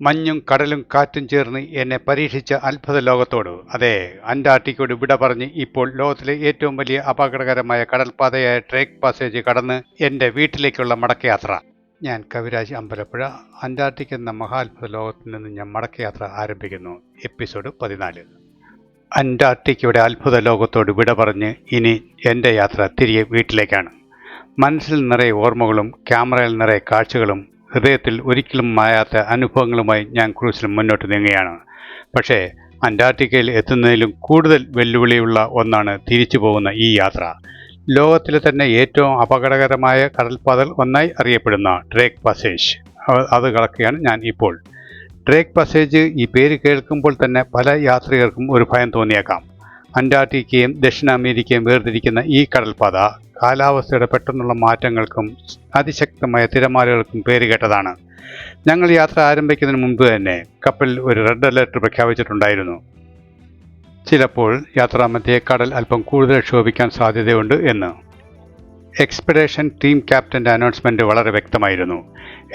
മഞ്ഞും കടലും കാറ്റും ചേർന്ന് എന്നെ പരീക്ഷിച്ച അത്ഭുത ലോകത്തോട്, അതെ, അന്റാർട്ടിക്കയോട് വിട പറഞ്ഞ് ഇപ്പോൾ ലോകത്തിലെ ഏറ്റവും വലിയ അപകടകരമായ കടൽപ്പാതയായ ഡ്രേക്ക് പാസേജ് കടന്ന് എൻ്റെ വീട്ടിലേക്കുള്ള മടക്കയാത്ര. ഞാൻ കവിരാജ് അമ്പലപ്പുഴ. അന്റാർട്ടിക്ക എന്ന മഹാത്ഭുത ലോകത്തിൽ നിന്ന് ഞാൻ മടക്കയാത്ര ആരംഭിക്കുന്നു. എപ്പിസോഡ് 14. അന്റാർട്ടിക്കയുടെ അത്ഭുത ലോകത്തോട് വിട പറഞ്ഞ് ഇനി എൻ്റെ യാത്ര തിരികെ വീട്ടിലേക്കാണ്. മനസ്സിൽ നിറയെ ഓർമ്മകളും ക്യാമറയിൽ നിറയെ കാഴ്ചകളും ഹൃദയത്തിൽ ഒരിക്കലും മായാത്ത അനുഭവങ്ങളുമായി ഞാൻ ക്രൂസിൽ മുന്നോട്ട് നീങ്ങുകയാണ്. പക്ഷേ അന്റാർട്ടിക്കയിൽ എത്തുന്നതിലും കൂടുതൽ വെല്ലുവിളിയുള്ള ഒന്നാണ് തിരിച്ചു പോകുന്ന ഈ യാത്ര. ലോകത്തിലെ തന്നെ ഏറ്റവും അപകടകരമായ കടൽപ്പാതകൾ ഒന്നായി അറിയപ്പെടുന്ന ഡ്രേക്ക് പാസേജ്, അത് കടക്കുകയാണ് ഞാൻ ഇപ്പോൾ. ഡ്രേക്ക് പാസേജ് ഈ പേര് കേൾക്കുമ്പോൾ തന്നെ പല യാത്രികർക്കും ഒരു ഭയം തോന്നിയേക്കാം. അന്റാർട്ടിക്കയും ദക്ഷിണ അമേരിക്കയും വേർതിരിക്കുന്ന ഈ കടൽപ്പാത കാലാവസ്ഥയുടെ പെട്ടെന്നുള്ള മാറ്റങ്ങൾക്കും അതിശക്തമായ തിരമാലകൾക്കും പേരുകേട്ടതാണ്. ഞങ്ങൾ യാത്ര ആരംഭിക്കുന്നതിന് മുമ്പ് തന്നെ കപ്പലിൽ ഒരു റെഡ് അലർട്ട് പ്രഖ്യാപിച്ചിട്ടുണ്ടായിരുന്നു. ചിലപ്പോൾ യാത്രാമധ്യേ കടൽ അല്പം കൂടുതൽ ക്ഷോഭിക്കാൻ സാധ്യതയുണ്ട് എന്ന്. എക്സ്പെഡീഷൻ ടീം ക്യാപ്റ്റൻ്റെ അനൗൺസ്മെൻറ്റ് വളരെ വ്യക്തമായിരുന്നു.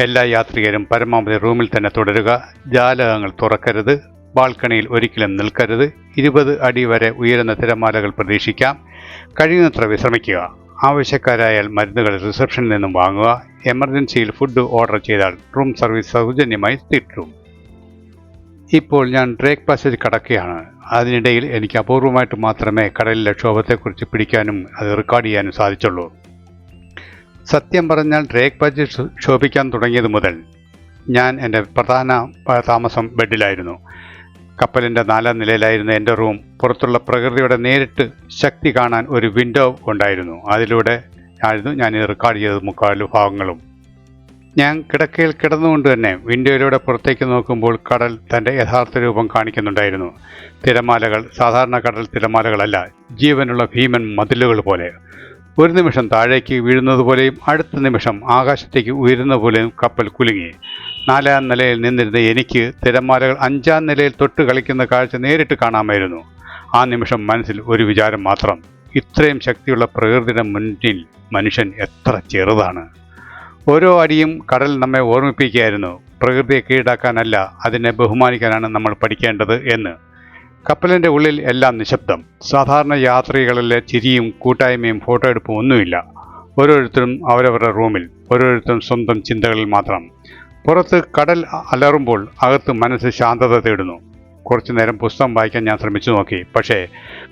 എല്ലാ യാത്രികരും പരമാവധി റൂമിൽ തന്നെ തുടരുക, ജാലകങ്ങൾ തുറക്കരുത്, ബാൽക്കണിയിൽ ഒരിക്കലും നിൽക്കരുത്, 20 അടി വരെ ഉയരുന്ന തിരമാലകൾ പ്രതീക്ഷിക്കാം, കഴിയുന്നത്ര വിശ്രമിക്കുക, ആവശ്യക്കാരായാൽ മരുന്നുകൾ റിസപ്ഷനിൽ നിന്നും വാങ്ങുക, എമർജൻസിയിൽ ഫുഡ് ഓർഡർ ചെയ്താൽ റൂം സർവീസ് സൗജന്യമായി കിട്ടും. ഇപ്പോൾ ഞാൻ ഡ്രേക്ക് പാസേജ് കടക്കുകയാണ്. അതിനിടയിൽ എനിക്ക് അപൂർവമായിട്ട് മാത്രമേ കടലിലെ ക്ഷോഭത്തെക്കുറിച്ച് പിടിക്കാനും അത് റെക്കോർഡ് ചെയ്യാനും സാധിച്ചുള്ളൂ. സത്യം പറഞ്ഞാൽ ഡ്രേക്ക് പാസേജ് ക്ഷോഭിക്കാൻ തുടങ്ങിയത് മുതൽ ഞാൻ എൻ്റെ പ്രധാന താമസം ബെഡിലായിരുന്നു. കപ്പലിൻ്റെ 4ാം നിലയിലായിരുന്നു എൻ്റെ റൂം. പുറത്തുള്ള പ്രകൃതിയുടെ നേരിട്ട് ശക്തി കാണാൻ ഒരു വിൻഡോ ഉണ്ടായിരുന്നു. അതിലൂടെ ആയിരുന്നു ഞാൻ ഇത് റെക്കോർഡ് ചെയ്തത്. മുക്കാലും ഭാഗങ്ങളും ഞാൻ കിടക്കയിൽ കിടന്നുകൊണ്ട് തന്നെ വിൻഡോയിലൂടെ പുറത്തേക്ക് നോക്കുമ്പോൾ കടൽ തൻ്റെ യഥാർത്ഥ രൂപം കാണിക്കുന്നുണ്ടായിരുന്നു. തിരമാലകൾ സാധാരണ കടൽ തിരമാലകളല്ല, ജീവനുള്ള ഭീമൻ മതിലുകൾ പോലെ. ഒരു നിമിഷം താഴേക്ക് വീഴുന്നത് പോലെയും അടുത്ത നിമിഷം ആകാശത്തേക്ക് ഉയരുന്ന പോലെയും കപ്പൽ കുലുങ്ങി. 4ാം നിലയിൽ നിന്നിരുന്ന എനിക്ക് തിരമാലകൾ 5ാം നിലയിൽ തൊട്ട് കളിക്കുന്ന കാഴ്ച നേരിട്ട് കാണാമായിരുന്നു. ആ നിമിഷം മനസ്സിൽ ഒരു വിചാരം മാത്രം: ഇത്രയും ശക്തിയുള്ള പ്രകൃതിയുടെ മുന്നിൽ മനുഷ്യൻ എത്ര ചെറുതാണ്. ഓരോ അടിയും കടൽ നമ്മെ ഓർമ്മിപ്പിക്കുകയായിരുന്നു, പ്രകൃതിയെ കീഴടക്കാനല്ല, അതിനെ ബഹുമാനിക്കാനാണ് നമ്മൾ പഠിക്കേണ്ടത് എന്ന്. കപ്പലിൻ്റെ ഉള്ളിൽ എല്ലാം നിശബ്ദം. സാധാരണ യാത്രികളിലെ ചിരിയും കൂട്ടായ്മയും ഫോട്ടോ എടുപ്പും ഒന്നുമില്ല. ഓരോരുത്തരും അവരവരുടെ റൂമിൽ, ഓരോരുത്തരും സ്വന്തം ചിന്തകളിൽ മാത്രം. പുറത്ത് കടൽ അലറുമ്പോൾ അകത്ത് മനസ്സ് ശാന്തത തേടുന്നു. കുറച്ചു നേരം പുസ്തകം വായിക്കാൻ ഞാൻ ശ്രമിച്ചു നോക്കി. പക്ഷേ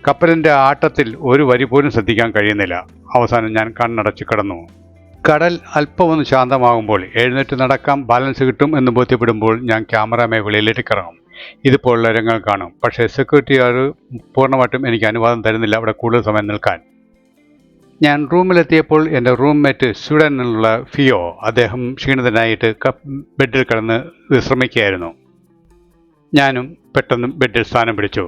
കപ്പലിൻ്റെ ആട്ടത്തിൽ ഒരു വരി പോലും ശ്രദ്ധിക്കാൻ കഴിയുന്നില്ല. അവസാനം ഞാൻ കണ്ണടച്ച് കിടന്നു. കടൽ അല്പമൊന്ന് ശാന്തമാകുമ്പോൾ എഴുന്നേറ്റ് നടക്കാം, ബാലൻസ് കിട്ടും എന്ന് ബോധ്യപ്പെടുമ്പോൾ ഞാൻ ക്യാമറമേ വെളിയിലേക്ക് ഇറങ്ങും. ഇതുപോലുള്ള രംഗങ്ങൾ കാണും. പക്ഷേ സെക്യൂരിറ്റിക്കാർ പൂർണ്ണമായിട്ടും എനിക്ക് അനുവാദം തരുന്നില്ല അവിടെ കൂടുതൽ സമയം നിൽക്കാൻ. ഞാൻ റൂമിലെത്തിയപ്പോൾ എൻ്റെ റൂംമേറ്റ് സ്വീഡനിൽ നിന്നുള്ള ഫിയോ, അദ്ദേഹം ക്ഷീണിതനായിട്ട് ബെഡിൽ കിടന്ന് വിശ്രമിക്കുകയായിരുന്നു. ഞാനും പെട്ടെന്ന് ബെഡിൽ സ്ഥാനം പിടിച്ചു.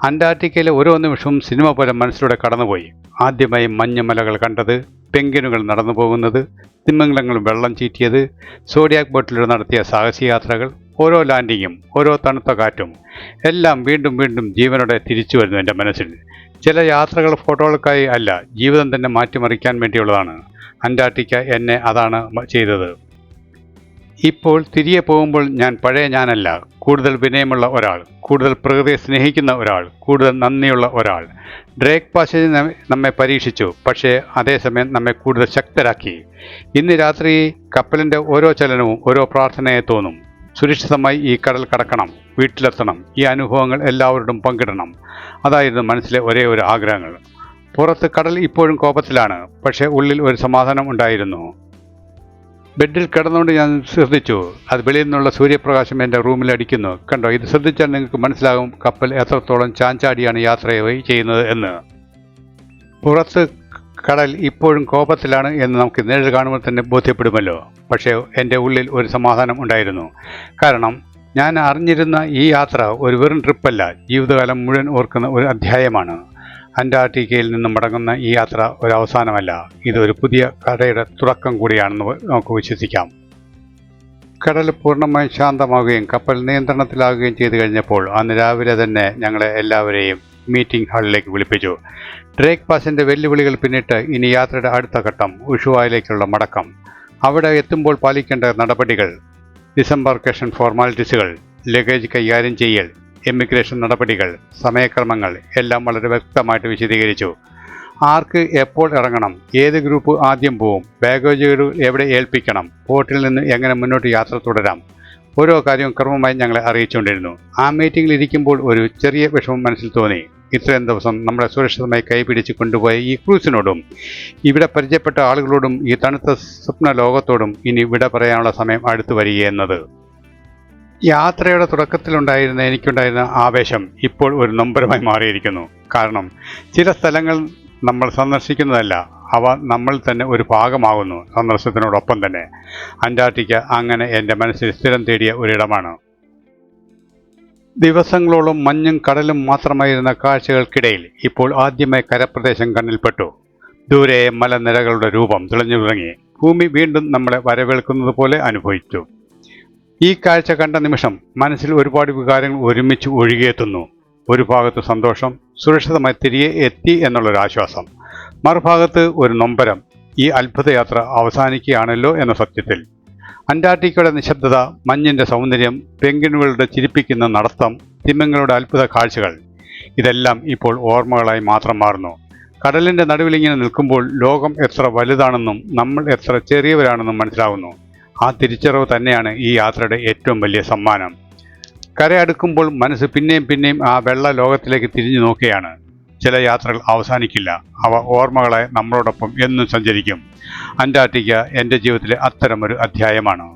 അന്റാർട്ടിക്കയിലെ ഓരോ നിമിഷവും സിനിമ പോലെ മനസ്സിലൂടെ കടന്നുപോയി. ആദ്യമായി മഞ്ഞുമലകൾ കണ്ടത്, പെൻഗ്വിനുകൾ നടന്നു പോകുന്നത്, തിമിംഗലങ്ങൾ വെള്ളം ചീറ്റിയത്, സോഡിയാക് ബോട്ടിലൂടെ നടത്തിയ സാഹസികയാത്രകൾ, ഓരോ ലാൻഡിങ്ങും ഓരോ തണുത്ത കാറ്റും എല്ലാം വീണ്ടും വീണ്ടും ജീവനോടെ തിരിച്ചു വരുന്നു എൻ്റെ മനസ്സിൽ. ചില യാത്രകൾ ഫോട്ടോകൾക്കായി അല്ല, ജീവിതം തന്നെ മാറ്റിമറിക്കാൻ വേണ്ടിയുള്ളതാണ്. അന്റാർട്ടിക്ക എന്നെ അതാണ് ചെയ്തത്. ഇപ്പോൾ തിരികെ പോകുമ്പോൾ ഞാൻ പഴയ ഞാനല്ല, കൂടുതൽ വിനയമുള്ള ഒരാൾ, കൂടുതൽ പ്രകൃതിയെ സ്നേഹിക്കുന്ന ഒരാൾ, കൂടുതൽ നന്ദിയുള്ള ഒരാൾ. ഡ്രേക്ക് പാസേജ് നമ്മെ പരീക്ഷിച്ചു, പക്ഷേ അതേസമയം നമ്മെ കൂടുതൽ ശക്തരാക്കി. ഇന്ന് രാത്രി കപ്പലിൻ്റെ ഓരോ ചലനവും ഓരോ പ്രാർത്ഥനയെ തോന്നും. സുരക്ഷിതമായി ഈ കടൽ കടക്കണം, വീട്ടിലെത്തണം, ഈ അനുഭവങ്ങൾ എല്ലാവരോടും പങ്കിടണം. അതായിരുന്നു മനസ്സിലെ ഒരേ ഒരു ആഗ്രഹങ്ങൾ. പുറത്ത് കടൽ ഇപ്പോഴും കോപത്തിലാണ്, പക്ഷേ ഉള്ളിൽ ഒരു സമാധാനം ഉണ്ടായിരുന്നു. ബെഡിൽ കിടന്നുകൊണ്ട് ഞാൻ ശ്രദ്ധിച്ചു, അത് വെളിയിൽ നിന്നുള്ള സൂര്യപ്രകാശം എൻ്റെ റൂമിൽ അടിക്കുന്നു. കണ്ടോ, ഇത് ശ്രദ്ധിച്ചാൽ നിങ്ങൾക്ക് മനസ്സിലാകും കപ്പൽ എത്രത്തോളം ചാഞ്ചാടിയാണ് യാത്ര ചെയ്യുന്നത് എന്ന്. പുറത്ത് കടൽ ഇപ്പോഴും കോപത്തിലാണ് എന്ന് നമുക്ക് നേരിട്ട് കാണുമ്പോൾ തന്നെ ബോധ്യപ്പെടുമല്ലോ. പക്ഷേ എൻ്റെ ഉള്ളിൽ ഒരു സമാധാനം ഉണ്ടായിരുന്നു. കാരണം ഞാൻ അറിഞ്ഞിരുന്ന ഈ യാത്ര ഒരു വെറും ട്രിപ്പല്ല, ജീവിതകാലം മുഴുവൻ ഓർക്കുന്ന ഒരു അധ്യായമാണ്. അന്റാർട്ടിക്കയിൽ നിന്നും മടങ്ങുന്ന ഈ യാത്ര ഒരു അവസാനമല്ല, ഇതൊരു പുതിയ കഥയുടെ തുടക്കം കൂടിയാണെന്ന് നമുക്ക് വിശ്വസിക്കാം. കടൽ പൂർണ്ണമായും ശാന്തമാവുകയും കപ്പൽ നിയന്ത്രണത്തിലാകുകയും ചെയ്തു കഴിഞ്ഞപ്പോൾ അന്ന് രാവിലെ തന്നെ ഞങ്ങളെ എല്ലാവരെയും മീറ്റിംഗ് ഹാളിലേക്ക് വിളിപ്പിച്ചു. ഡ്രേക്ക് പാസിൻ്റെ വെല്ലുവിളികൾ പിന്നിട്ട് ഇനി യാത്രയുടെ അടുത്ത ഘട്ടം ഉഷുവായിലേക്കുള്ള മടക്കം. അവിടെ എത്തുമ്പോൾ പാലിക്കേണ്ട നടപടികൾ. ഡിസംബർക്കേഷൻ ഫോർമാലിറ്റീസുകൾ, ലഗേജ് കൈകാര്യം ചെയ്യൽ, എമിഗ്രേഷൻ നടപടികൾ, സമയക്രമങ്ങൾ എല്ലാം വളരെ വ്യക്തമായിട്ട് വിശദീകരിച്ചു. ആർക്ക് എപ്പോൾ ഇറങ്ങണം, ഏത് ഗ്രൂപ്പ് ആദ്യം പോവും, ബാഗേജുകൾ എവിടെ ഏൽപ്പിക്കണം, പോർട്ടിൽ നിന്ന് എങ്ങനെ മുന്നോട്ട് യാത്ര തുടരാം, ഓരോ കാര്യവും ക്രമമായി ഞങ്ങളെ അറിയിച്ചുകൊണ്ടിരുന്നു. ആ മീറ്റിംഗിൽ ഇരിക്കുമ്പോൾ ഒരു ചെറിയ വിഷമം മനസ്സിൽ തോന്നി. ഇത്രയും ദിവസം നമ്മളെ സുരക്ഷിതമായി കൈപിടിച്ച് കൊണ്ടുപോയ ഈ ക്രൂസിനോടും ഇവിടെ പരിചയപ്പെട്ട ആളുകളോടും ഈ തണുത്ത സ്വപ്ന ലോകത്തോടും ഇനി വിട പറയാനുള്ള സമയം അടുത്തു വരികയെന്നത്. യാത്രയുടെ തുടക്കത്തിലുണ്ടായിരുന്ന എനിക്കുണ്ടായിരുന്ന ആവേശം ഇപ്പോൾ ഒരു നൊമ്പരമായി മാറിയിരിക്കുന്നു. കാരണം ചില സ്ഥലങ്ങൾ നമ്മൾ സന്ദർശിക്കുന്നതല്ല, അവ നമ്മൾ തന്നെ ഒരു ഭാഗമാകുന്നു. സന്ദർശനത്തിനോടൊപ്പം തന്നെ അന്റാർട്ടിക്ക അങ്ങനെ എൻ്റെ മനസ്സിൽ സ്ഥിരം തേടിയ ഒരിടമാണ്. ദിവസങ്ങളോളം മഞ്ഞും കടലും മാത്രമായിരുന്ന കാഴ്ചകൾക്കിടയിൽ ഇപ്പോൾ ആദ്യമായി കരപ്രദേശം കണ്ണിൽപ്പെട്ടു. ദൂരെ മലനിരകളുടെ രൂപം തെളിഞ്ഞു തുടങ്ങി. ഭൂമി വീണ്ടും നമ്മളെ വരവേൽക്കുന്നത് പോലെ അനുഭവിച്ചു. ഈ കാഴ്ച കണ്ട നിമിഷം മനസ്സിൽ ഒരുപാട് വികാരങ്ങൾ ഒരുമിച്ച് ഒഴുകിയെത്തുന്നു. ഒരു ഭാഗത്ത് സന്തോഷം, സുരക്ഷിതമായി തിരികെ എത്തി എന്നുള്ളൊരു ആശ്വാസം. മറുഭാഗത്ത് ഒരു നൊമ്പരം, ഈ അത്ഭുതയാത്ര അവസാനിക്കുകയാണല്ലോ എന്ന സത്യത്തിൽ. അന്റാർട്ടിക്കയുടെ നിശബ്ദത, മഞ്ഞിൻ്റെ സൗന്ദര്യം, പെൻഗ്വിനുകളുടെ ചിരിപ്പിക്കുന്ന നടത്തം, തിമിംഗലങ്ങളുടെ അത്ഭുത കാഴ്ചകൾ ഇതെല്ലാം ഇപ്പോൾ ഓർമ്മകളായി മാത്രം മാറുന്നു. കടലിൻ്റെ നടുവിലിങ്ങനെ നിൽക്കുമ്പോൾ ലോകം എത്ര വലുതാണെന്നും നമ്മൾ എത്ര ചെറിയവരാണെന്നും മനസ്സിലാകുന്നു. ആ തിരിച്ചറിവ് തന്നെയാണ് ഈ യാത്രയുടെ ഏറ്റവും വലിയ സമ്മാനം. കരയടുക്കുമ്പോൾ മനസ്സ് പിന്നെയും പിന്നെയും ആ വെള്ള ലോകത്തിലേക്ക് തിരിഞ്ഞു നോക്കുകയാണ്. ചില യാത്രകൾ അവസാനിക്കില്ല, അവ ഓർമ്മകളായി നമ്മളോടൊപ്പം എന്നും സഞ്ചരിക്കും. അന്റാർട്ടിക്ക എൻ്റെ ജീവിതത്തിലെ അത്തരമൊരു അധ്യായമാണ്.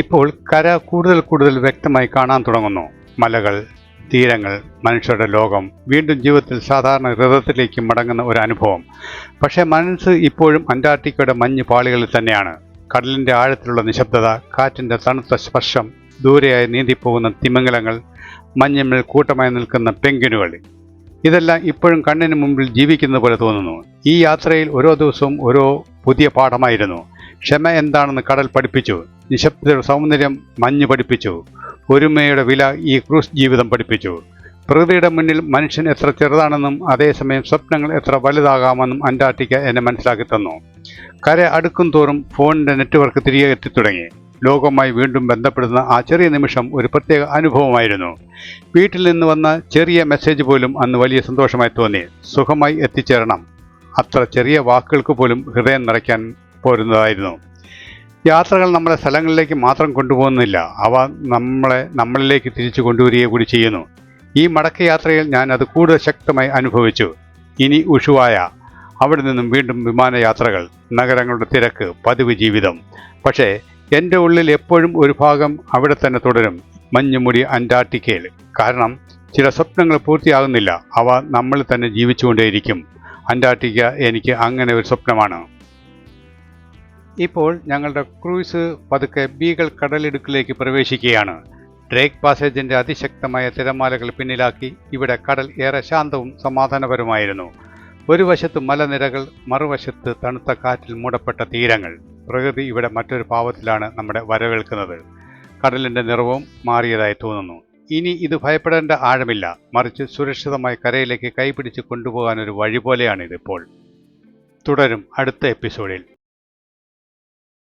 ഇപ്പോൾ കര കൂടുതൽ വ്യക്തമായി കാണാൻ തുടങ്ങുന്നു. മലകൾ, തീരങ്ങൾ, മനുഷ്യരുടെ ലോകം, വീണ്ടും ജീവിതത്തിൽ സാധാരണ ഹൃദയത്തിലേക്ക് മടങ്ങുന്ന ഒരു അനുഭവം. പക്ഷേ മനസ്സ് ഇപ്പോഴും അന്റാർട്ടിക്കയുടെ മഞ്ഞ് പാളികളിൽ തന്നെയാണ്. കടലിൻ്റെ ആഴത്തിലുള്ള നിശബ്ദത, കാറ്റിൻ്റെ തണുത്ത സ്പർശം, ദൂരെയായി നീന്തിപ്പോകുന്ന തിമിംഗലങ്ങൾ, മഞ്ഞിന്മേൽ കൂട്ടമായി നിൽക്കുന്ന പെൻഗ്വിനുകൾ, ഇതെല്ലാം ഇപ്പോഴും കണ്ണിന് മുമ്പിൽ ജീവിക്കുന്നത് പോലെ തോന്നുന്നു. ഈ യാത്രയിൽ ഓരോ ദിവസവും ഓരോ പുതിയ പാഠമായിരുന്നു. ക്ഷമ എന്താണെന്ന് കടൽ പഠിപ്പിച്ചു. നിശബ്ദതയുടെ സൗന്ദര്യം മഞ്ഞ് പഠിപ്പിച്ചു. ഒരുമയുടെ വില ഈ ക്രൂസ് ജീവിതം പഠിപ്പിച്ചു. പ്രകൃതിയുടെ മുന്നിൽ മനുഷ്യൻ എത്ര ചെറുതാണെന്നും അതേസമയം സ്വപ്നങ്ങൾ എത്ര വലുതാകാമെന്നും അന്റാർട്ടിക്ക എന്നെ മനസ്സിലാക്കി തന്നു. കര അടുക്കും തോറും ഫോണിൻ്റെ നെറ്റ്വർക്ക് തിരികെ എത്തിത്തുടങ്ങി. ലോകവുമായി വീണ്ടും ബന്ധപ്പെടുന്ന ആ ചെറിയ നിമിഷം ഒരു പ്രത്യേക അനുഭവമായിരുന്നു. വീട്ടിൽ നിന്ന് വന്ന ചെറിയ മെസ്സേജ് പോലും അന്ന് വലിയ സന്തോഷമായി തോന്നി. സുഖമായി എത്തിച്ചേരണം, അത്ര ചെറിയ വാക്കുകൾക്ക് പോലും ഹൃദയം നിറയ്ക്കാൻ പോരുന്നതായിരുന്നു. യാത്രകൾ നമ്മളെ സ്ഥലങ്ങളിലേക്ക് മാത്രം കൊണ്ടുപോകുന്നില്ല, അവ നമ്മളിലേക്ക് തിരിച്ചു കൊണ്ടുവരിക കൂടി ചെയ്യുന്നു. ഈ മടക്കയാത്രയിൽ ഞാൻ അത് കൂടുതൽ ശക്തമായി അനുഭവിച്ചു. ഇനി ഉഷുവായ അവിടെ നിന്നും വീണ്ടും വിമാനയാത്രകൾ, നഗരങ്ങളുടെ തിരക്ക്, പതിവ് ജീവിതം. പക്ഷേ എൻ്റെ ഉള്ളിൽ എപ്പോഴും ഒരു ഭാഗം അവിടെ തന്നെ തുടരും, മഞ്ഞുമുടി അന്റാർട്ടിക്കയിൽ. കാരണം ചില സ്വപ്നങ്ങൾ പൂർത്തിയാകുന്നില്ല, അവ നമ്മളിൽ തന്നെ ജീവിച്ചുകൊണ്ടേയിരിക്കും. അന്റാർട്ടിക്ക എനിക്ക് അങ്ങനെ ഒരു സ്വപ്നമാണ്. ഇപ്പോൾ ഞങ്ങളുടെ ക്രൂയിസ് പതുക്കെ ബീഗൾ കടലിടുക്കിലേക്ക് പ്രവേശിക്കുകയാണ്. ഡ്രേക്ക് പാസേജിൻ്റെ അതിശക്തമായ തിരമാലകൾ പിന്നിലാക്കി ഇവിടെ കടൽ ഏറെ ശാന്തവും സമാധാനപരമായിരുന്നു. ഒരു വശത്ത് മലനിരകൾ, മറുവശത്ത് തണുത്ത കാറ്റിൽ മൂടപ്പെട്ട തീരങ്ങൾ. പ്രകൃതി ഇവിടെ മറ്റൊരു ഭാവത്തിലാണ് നമ്മുടെ വരവേൽക്കുന്നത്. കടലിൻ്റെ നിറവും മാറിയതായി തോന്നുന്നു. ഇനി ഇത് ഭയപ്പെടേണ്ട ആഴമില്ല, മറിച്ച് സുരക്ഷിതമായി കരയിലേക്ക് കൈപിടിച്ച് കൊണ്ടുപോകാനൊരു വഴി പോലെയാണിതിപ്പോൾ. തുടരും അടുത്ത എപ്പിസോഡിൽ.